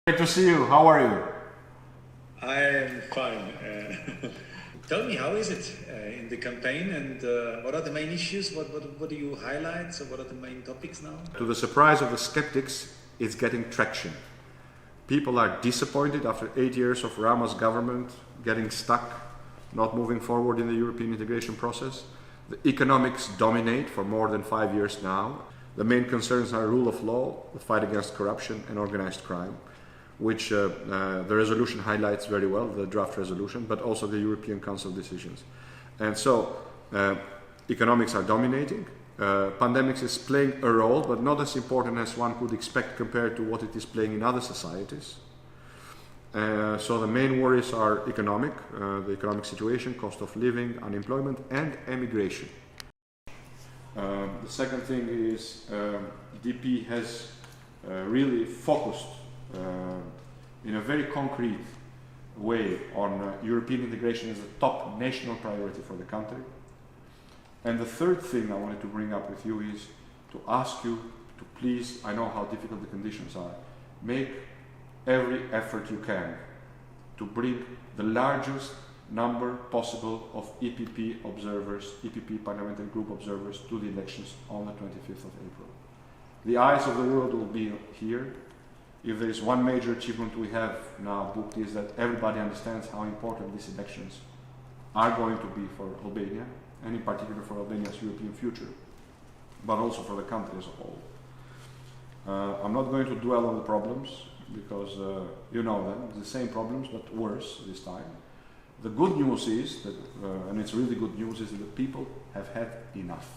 Great to see you. How are you? I am fine. Tell me, how is it in the campaign, and what are the main issues? What do you highlight? So what are the main topics now? To the surprise of the skeptics, it's getting traction. People are disappointed after 8 years of Rama's government, getting stuck, not moving forward in the European integration process. The economics dominate for more than 5 years now. The main concerns are rule of law, the fight against corruption and organized crime, which the resolution highlights very well, the draft resolution, but also the European Council decisions. And so economics are dominating. Pandemics is playing a role, but not as important as one could expect compared to what it is playing in other societies. So the main worries are economic, the economic situation, cost of living, unemployment, and emigration. The second thing is DP has really focused in a very concrete way on European integration as a top national priority for the country. And the third thing I wanted to bring up with you is to ask you to please, I know how difficult the conditions are, make every effort you can to bring the largest number possible of EPP observers, EPP Parliamentary Group observers to the elections on the 25th of April. The eyes of the world will be here. If there is one major achievement we have now booked is that everybody understands how important these elections are going to be for Albania, and in particular for Albania's European future, but also for the country as a whole. I'm not going to dwell on the problems, because you know them, the same problems, but worse this time. The good news is that, and it's really good news, is that the people have had enough.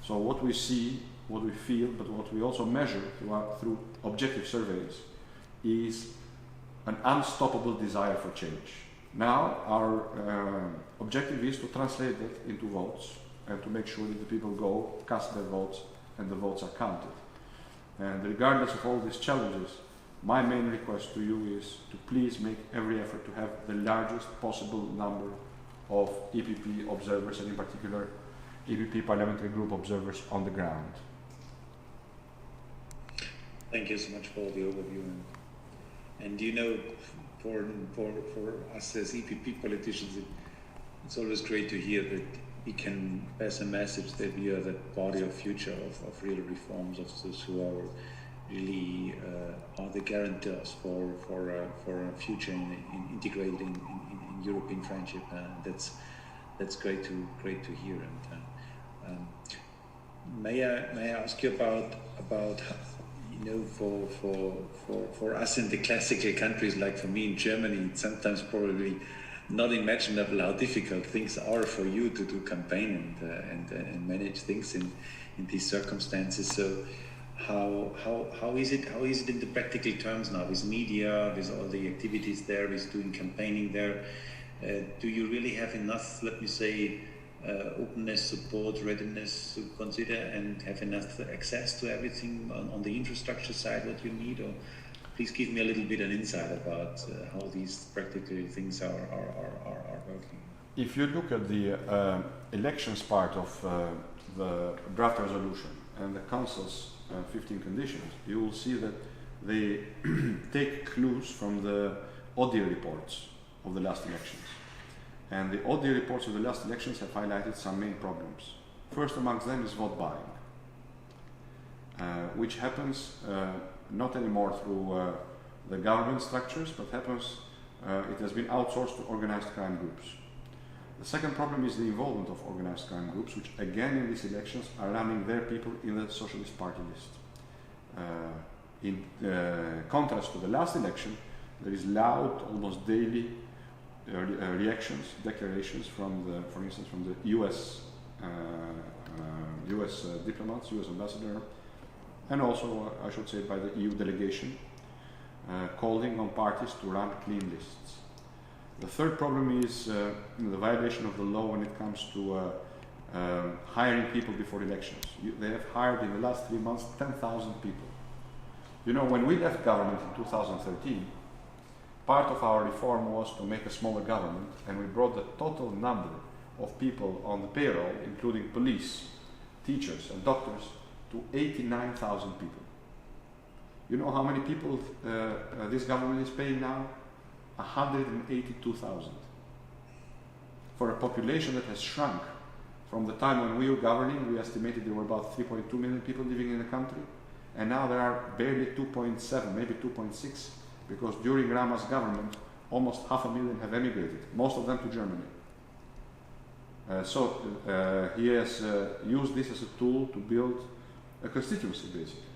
So what we see, what we feel, but what we also measure through objective surveys is an unstoppable desire for change. Now our objective is to translate that into votes and to make sure that the people go, cast their votes, and the votes are counted. And regardless of all these challenges, my main request to you is to please make every effort to have the largest possible number of EPP observers, and in particular EPP Parliamentary Group observers on the ground. Thank you so much for the overview. And you know, for us as EPP politicians, it's always great to hear that we can pass a message that we are the body of future of real reforms, of those who are really are the guarantors for a future in integrated in European friendship. That's great to hear. And may I ask you about you know, for us in the classical countries, like for me in Germany, it's sometimes probably not imaginable how difficult things are for you to do campaign and manage things in these circumstances. So how is it in the practical terms now, with media, with all the activities there, with doing campaigning there? Do you really have enough, let me say, openness, support, readiness to consider and have enough access to everything on the infrastructure side what you need? Or please give me a little bit an insight about how these practical things are working. If you look at the elections part of the draft resolution and the Council's 15 conditions, you will see that they take clues from the ODIHR reports of the last elections. And the ODIHR reports of the last elections have highlighted some main problems. First amongst them is vote buying, which happens not anymore through the government structures, but it has been outsourced to organized crime groups. The second problem is the involvement of organized crime groups, which again in these elections are running their people in the Socialist Party list. In contrast to the last election, there is loud, almost daily reactions, declarations from for instance, from the US diplomats, US ambassador, and also, I should say, by the EU delegation, calling on parties to run clean lists. The third problem is the violation of the law when it comes to hiring people before elections. They have hired in the last 3 months 10,000 people. You know, when we left government in 2013, part of our reform was to make a smaller government, and we brought the total number of people on the payroll, including police, teachers and doctors, to 89,000 people. You know how many people this government is paying now? 182,000. For a population that has shrunk from the time when we were governing, we estimated there were about 3.2 million people living in the country, and now there are barely 2.7, maybe 2.6, because during Rama's government, almost 500,000 have emigrated, most of them to Germany. So he has used this as a tool to build a constituency, basically.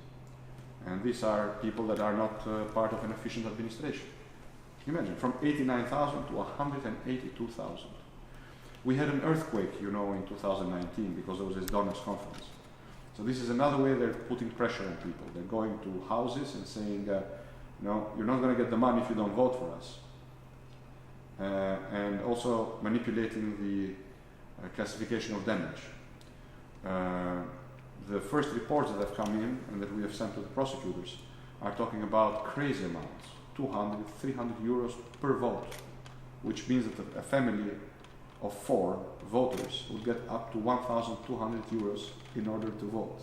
And these are people that are not part of an efficient administration. Imagine, from 89,000 to 182,000. We had an earthquake, you know, in 2019 because there was this donors conference. So this is another way they're putting pressure on people. They're going to houses and saying, no, you're not going to get the money if you don't vote for us. And also manipulating the classification of damage. The first reports that have come in and that we have sent to the prosecutors are talking about crazy amounts, 200, 300 euros per vote, which means that a family of 4 voters would get up to 1,200 euros in order to vote.